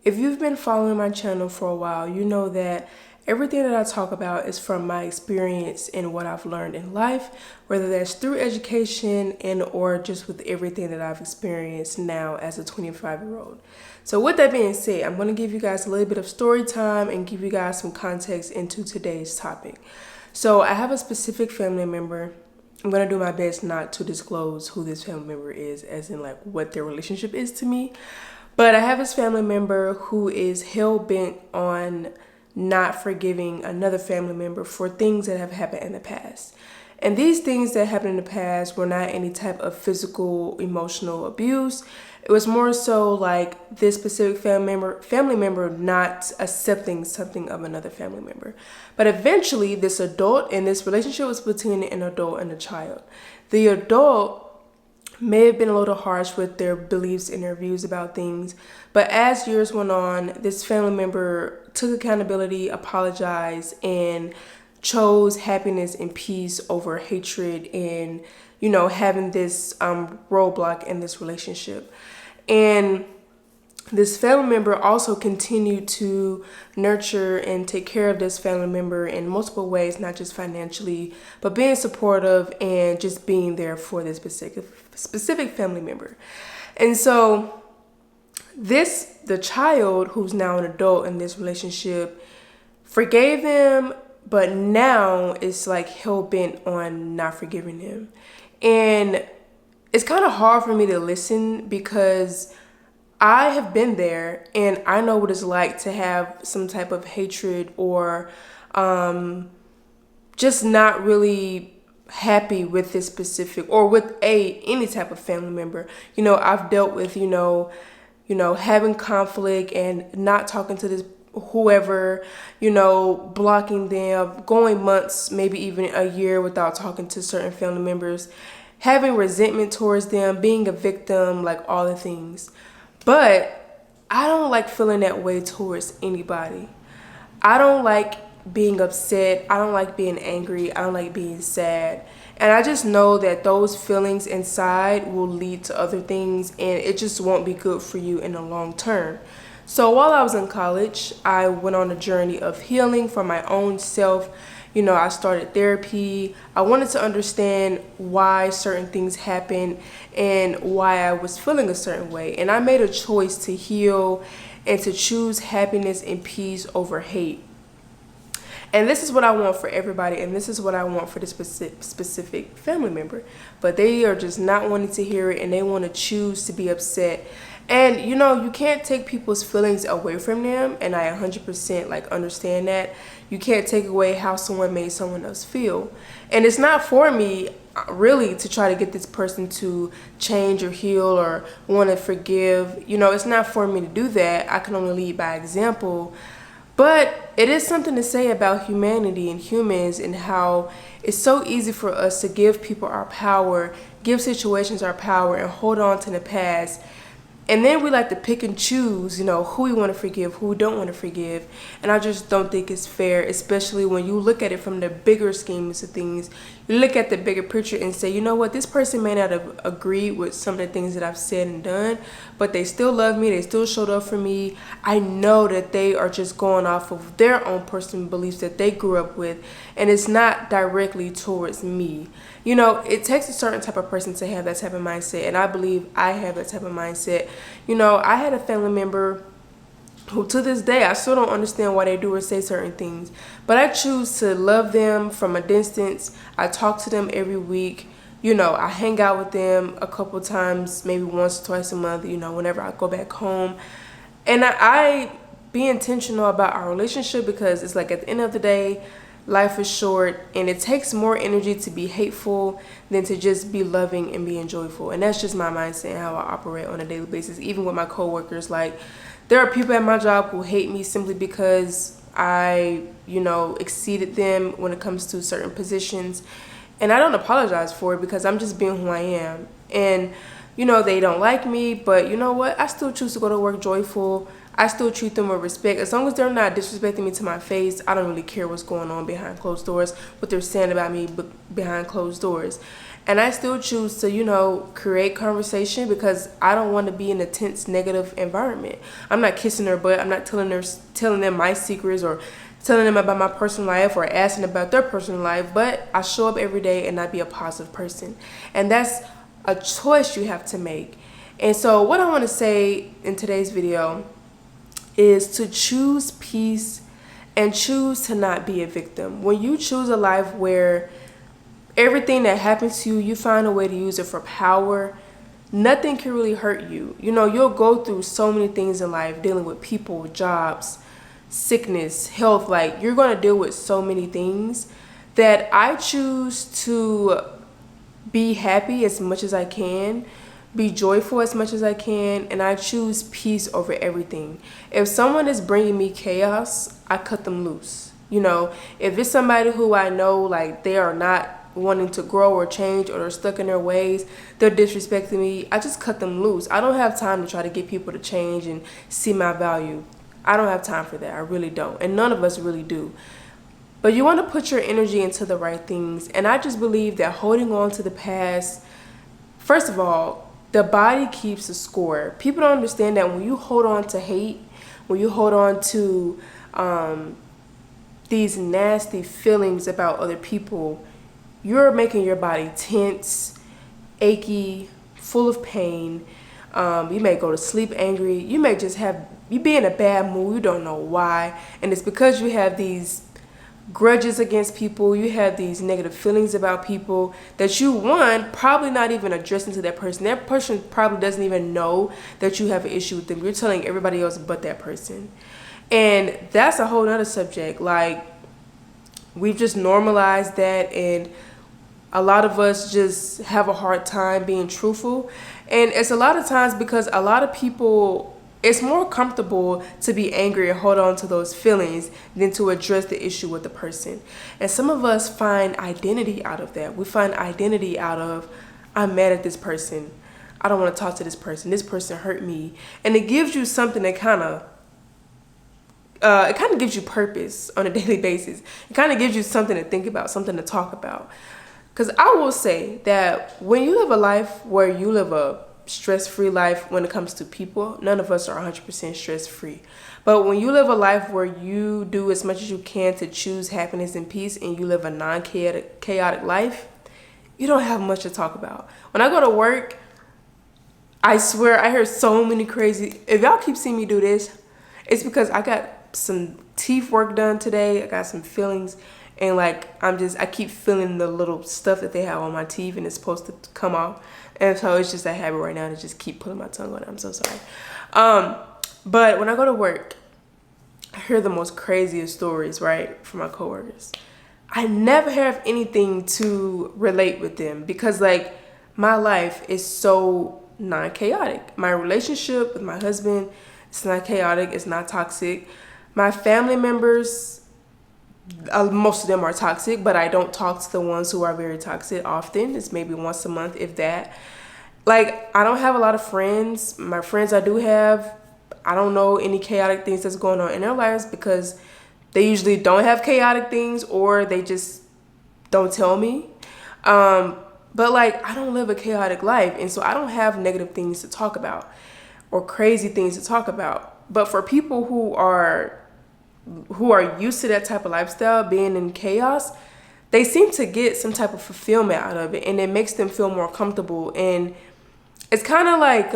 If you've been following my channel for a while, you know that everything that I talk about is from my experience and what I've learned in life, whether that's through education and or just with everything that I've experienced now as a 25-year-old. So with that being said, I'm going to give you guys a little bit of story time and give you guys some context into today's topic. So I have a specific family member. I'm going to do my best not to disclose who this family member is, as in like what their relationship is to me. But I have this family member who is hell-bent on not forgiving another family member for things that have happened in the past. And these things that happened in the past were not any type of physical, emotional abuse. It was more so like this specific family member not accepting something of another family member. But eventually, this adult, and this relationship was between an adult and a child. The adult may have been a little harsh with their beliefs and their views about things, but as years went on, this family member took accountability, apologized, and chose happiness and peace over hatred and, having this roadblock in this relationship. And this family member also continued to nurture and take care of this family member in multiple ways, not just financially, but being supportive and just being there for this specific family member. And so the child who's now an adult in this relationship forgave them, but now it's like hell-bent on not forgiving him. And it's kind of hard for me to listen because I have been there and I know what it's like to have some type of hatred or just not really happy with this specific or with any type of family member. I've dealt with, having conflict and not talking to this whoever, blocking them, going months, maybe even a year without talking to certain family members, having resentment towards them, being a victim, like all the things. But I don't like feeling that way towards anybody. I don't like being upset. I don't like being angry. I don't like being sad. And I just know that those feelings inside will lead to other things and it just won't be good for you in the long term. So while I was in college, I went on a journey of healing for my own self. I started therapy. I wanted to understand why certain things happened and why I was feeling a certain way. And I made a choice to heal and to choose happiness and peace over hate. And this is what I want for everybody, and this is what I want for this specific family member. But they are just not wanting to hear it, and they want to choose to be upset. And, you can't take people's feelings away from them, and I 100% understand that. You can't take away how someone made someone else feel. And it's not for me, really, to try to get this person to change or heal or want to forgive. It's not for me to do that. I can only lead by example. But it is something to say about humanity and humans and how it's so easy for us to give people our power, give situations our power, and hold on to the past. And then we like to pick and choose, who we want to forgive, who we don't want to forgive. And I just don't think it's fair, especially when you look at it from the bigger schemes of things. You look at the bigger picture and say, you know what, this person may not have agreed with some of the things that I've said and done, but they still love me, they still showed up for me. I know that they are just going off of their own personal beliefs that they grew up with, and it's not directly towards me. It takes a certain type of person to have that type of mindset, and I believe I have that type of mindset. I had a family member who to this day, I still don't understand why they do or say certain things. But I choose to love them from a distance. I talk to them every week. I hang out with them a couple times, maybe once or twice a month, whenever I go back home. And I be intentional about our relationship because it's like at the end of the day, life is short and it takes more energy to be hateful than to just be loving and being joyful. And that's just my mindset and how I operate on a daily basis. Even with my coworkers, there are people at my job who hate me simply because I, exceeded them when it comes to certain positions. And I don't apologize for it because I'm just being who I am. And, they don't like me, but you know what? I still choose to go to work joyful. I still treat them with respect. As long as they're not disrespecting me to my face, I don't really care what's going on behind closed doors, what they're saying about me behind closed doors. And I still choose to, create conversation because I don't want to be in a tense, negative environment. I'm not kissing their butt. I'm not telling them my secrets or telling them about my personal life or asking about their personal life. But I show up every day and I be a positive person. And that's a choice you have to make. And so what I want to say in today's video is to choose peace and choose to not be a victim. When you choose a life where everything that happens to you, you find a way to use it for power, nothing can really hurt you. You'll go through so many things in life, dealing with people, jobs, sickness, health. Like, you're going to deal with so many things that I choose to be happy as much as I can, be joyful as much as I can, and I choose peace over everything. If someone is bringing me chaos, I cut them loose. If it's somebody who I know, like, they are not wanting to grow or change, or they're stuck in their ways, they're disrespecting me, I just cut them loose. I don't have time to try to get people to change and see my value. I don't have time for that. I really don't. And none of us really do. But you want to put your energy into the right things. And I just believe that holding on to the past, first of all, the body keeps a score. People don't understand that when you hold on to hate, when you hold on to these nasty feelings about other people, you're making your body tense, achy, full of pain. You may go to sleep angry. You may just you be in a bad mood. You don't know why. And it's because you have these grudges against people. You have these negative feelings about people that you, probably not even addressing to that person. That person probably doesn't even know that you have an issue with them. You're telling everybody else but that person. And that's a whole nother subject. Like, we've just normalized that, and a lot of us just have a hard time being truthful. And it's a lot of times because a lot of people, it's more comfortable to be angry and hold on to those feelings than to address the issue with the person. And some of us find identity out of that. We find identity out of, I'm mad at this person. I don't want to talk to this person. This person hurt me. And it gives you something that kind of gives you purpose on a daily basis. It kind of gives you something to think about, something to talk about. Because I will say that when you live a life where you live a stress-free life when it comes to people, none of us are 100% stress-free. But when you live a life where you do as much as you can to choose happiness and peace, and you live a non-chaotic life, you don't have much to talk about. When I go to work, I swear I hear so many crazy, if y'all keep seeing me do this, it's because I got some teeth work done today. I got some fillings. And I keep feeling the little stuff that they have on my teeth, and it's supposed to come off. And so it's just a habit right now to just keep pulling my tongue on it. I'm so sorry. But when I go to work, I hear the most craziest stories, right, from my coworkers. I never have anything to relate with them because, my life is so non-chaotic. My relationship with my husband, it's not chaotic. It's not toxic. My family members, most of them are toxic, but I don't talk to the ones who are very toxic often. It's maybe once a month, if that. I don't have a lot of friends. My friends I do have, I don't know any chaotic things that's going on in their lives because they usually don't have chaotic things, or they just don't tell me. But I don't live a chaotic life, and so I don't have negative things to talk about or crazy things to talk about. But for people who are used to that type of lifestyle, being in chaos, they seem to get some type of fulfillment out of it, and it makes them feel more comfortable. And it's kind of like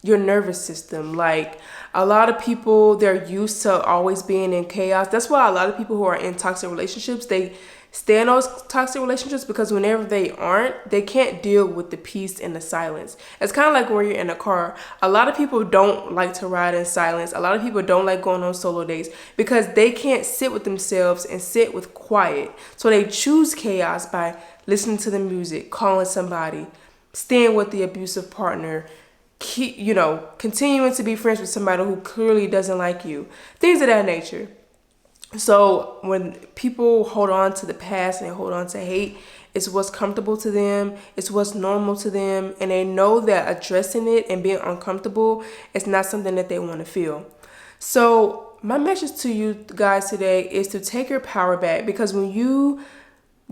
your nervous system. A lot of people, they're used to always being in chaos. That's why a lot of people who are in toxic relationships, they stay in those toxic relationships because whenever they aren't, they can't deal with the peace and the silence. It's kind of like when you're in a car. A lot of people don't like to ride in silence. A lot of people don't like going on solo dates because they can't sit with themselves and sit with quiet. So they choose chaos by listening to the music, calling somebody, staying with the abusive partner, continuing to be friends with somebody who clearly doesn't like you, things of that nature. So when people hold on to the past and they hold on to hate, It's what's comfortable to them. It's what's normal to them. And they know that addressing it and being uncomfortable is not something that they want to feel. So my message to you guys today is to take your power back, because when you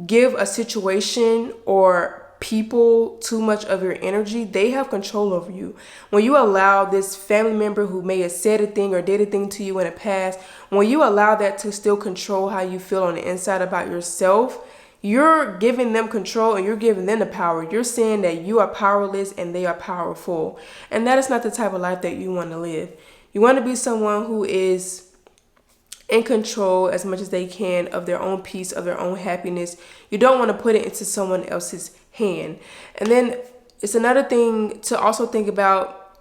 give a situation or people too much of your energy, they have control over you. When you allow this family member who may have said a thing or did a thing to you in the past, when you allow that to still control how you feel on the inside about yourself, you're giving them control and you're giving them the power. You're saying that you are powerless and they are powerful. And that is not the type of life that you want to live. You want to be someone who is in control as much as they can of their own peace, of their own happiness. You don't want to put it into someone else's hand. And then it's another thing to also think about,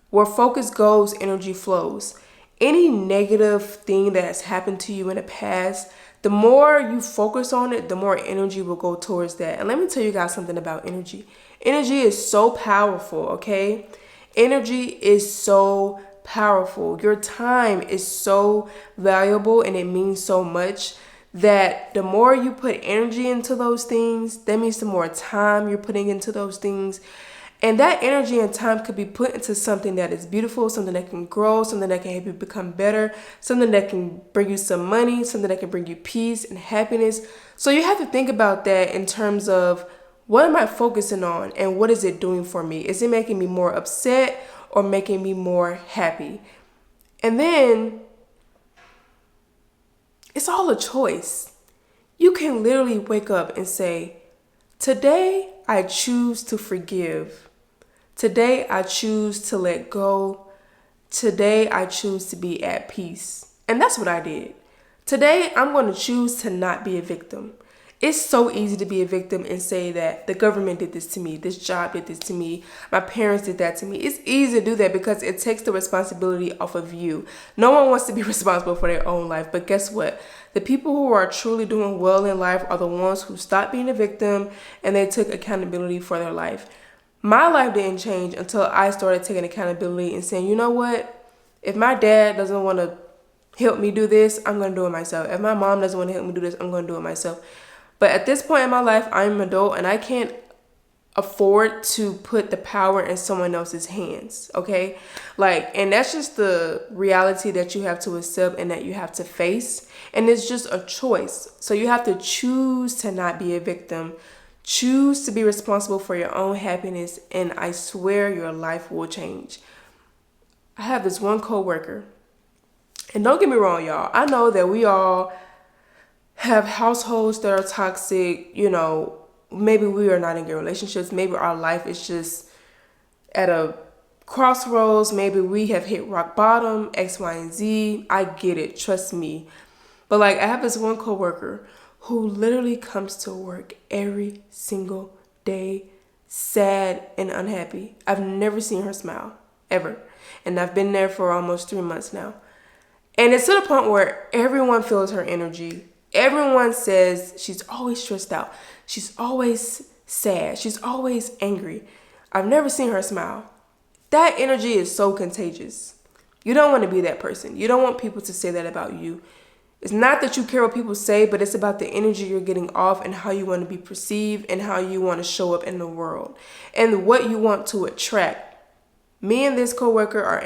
where focus goes, energy flows. Any negative thing that has happened to you in the past, the more you focus on it, the more energy will go towards that. And let me tell you guys something about energy. Energy is so powerful, okay? Energy is so powerful. Your time is so valuable and it means so much that the more you put energy into those things, that means the more time you're putting into those things. And that energy and time could be put into something that is beautiful, something that can grow, something that can help you become better, something that can bring you some money, something that can bring you peace and happiness. So you have to think about that in terms of, what am I focusing on and what is it doing for me? Is it making me more upset or making me more happy? And then it's all a choice. You can literally wake up and say, today I choose to forgive. Today I choose to let go. Today I choose to be at peace. And that's what I did. Today I'm going to choose to not be a victim. It's so easy to be a victim and say that the government did this to me, this job did this to me, my parents did that to me. It's easy to do that because it takes the responsibility off of you. No one wants to be responsible for their own life, but guess what? The people who are truly doing well in life are the ones who stopped being a victim and they took accountability for their life. My life didn't change until I started taking accountability and saying, you know what? If my dad doesn't want to help me do this, I'm going to do it myself. If my mom doesn't want to help me do this, I'm going to do it myself. But at this point in my life, I'm an adult and I can't afford to put the power in someone else's hands, okay? And that's just the reality that you have to accept and that you have to face. And it's just a choice. So you have to choose to not be a victim. Choose to be responsible for your own happiness, and I swear your life will change. I have this one coworker, and don't get me wrong, y'all. I know that we all have households that are toxic. Maybe we are not in good relationships. Maybe our life is just at a crossroads. Maybe we have hit rock bottom, X, Y, and Z. I get it. Trust me. But I have this one coworker who literally comes to work every single day, sad and unhappy. I've never seen her smile, ever. And I've been there for almost 3 months now. And it's to the point where everyone feels her energy. Everyone says she's always stressed out. She's always sad. She's always angry. I've never seen her smile. That energy is so contagious. You don't want to be that person. You don't want people to say that about you. It's not that you care what people say, but it's about the energy you're getting off and how you want to be perceived and how you want to show up in the world and what you want to attract. Me and this coworker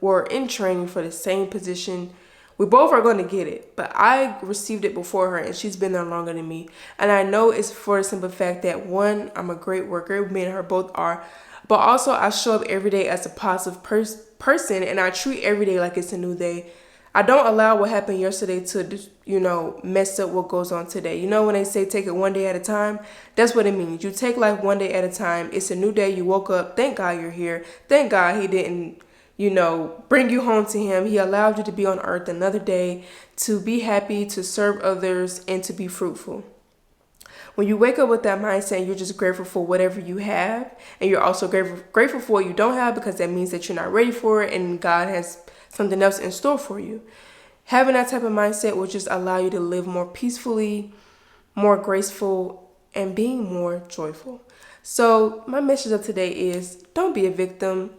were in training for the same position. We both are going to get it, but I received it before her and she's been there longer than me. And I know it's for the simple fact that, one, I'm a great worker. Me and her both are. But also I show up every day as a positive person and I treat every day like it's a new day. I don't allow what happened yesterday to, mess up what goes on today. When they say take it one day at a time, that's what it means. You take life one day at a time. It's a new day. You woke up. Thank God you're here. Thank God he didn't, bring you home to him. He allowed you to be on earth another day, to be happy, to serve others, and to be fruitful. When you wake up with that mindset, you're just grateful for whatever you have. And you're also grateful for what you don't have, because that means that you're not ready for it and God has something else in store for you. Having that type of mindset will just allow you to live more peacefully, more graceful, and being more joyful. So my message of today is, don't be a victim.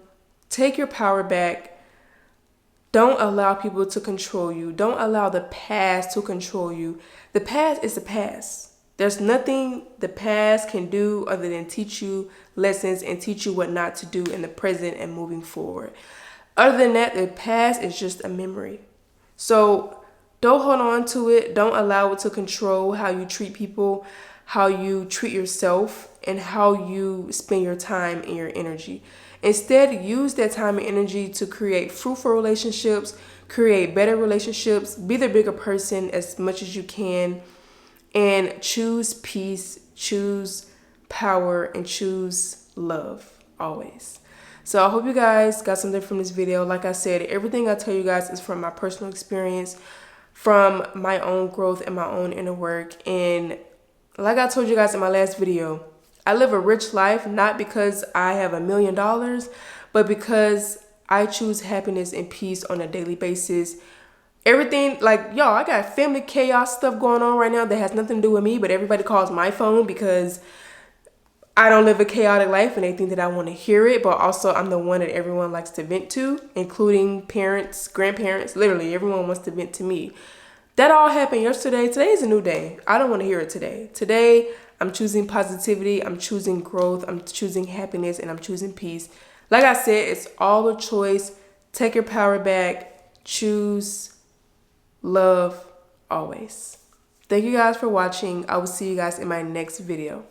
Take your power back. Don't allow people to control you. Don't allow the past to control you. The past is the past. There's nothing the past can do other than teach you lessons and teach you what not to do in the present and moving forward. Other than that, the past is just a memory. So don't hold on to it. Don't allow it to control how you treat people, how you treat yourself, and how you spend your time and your energy. Instead, use that time and energy to create fruitful relationships, create better relationships, be the bigger person as much as you can, and choose peace, choose power, and choose love always. So I hope you guys got something from this video. Like I said, everything I tell you guys is from my personal experience, from my own growth and my own inner work. And like I told you guys in my last video, I live a rich life, not because I have $1 million, but because I choose happiness and peace on a daily basis. Everything, like, y'all, I got family chaos stuff going on right now that has nothing to do with me, but everybody calls my phone because I don't live a chaotic life and they think that I want to hear it, but also I'm the one that everyone likes to vent to, including parents, grandparents, literally everyone wants to vent to me. That all happened yesterday. Today is a new day. I don't want to hear it today. Today, I'm choosing positivity, I'm choosing growth, I'm choosing happiness, and I'm choosing peace. Like I said, it's all a choice. Take your power back. Choose love always. Thank you guys for watching. I will see you guys in my next video.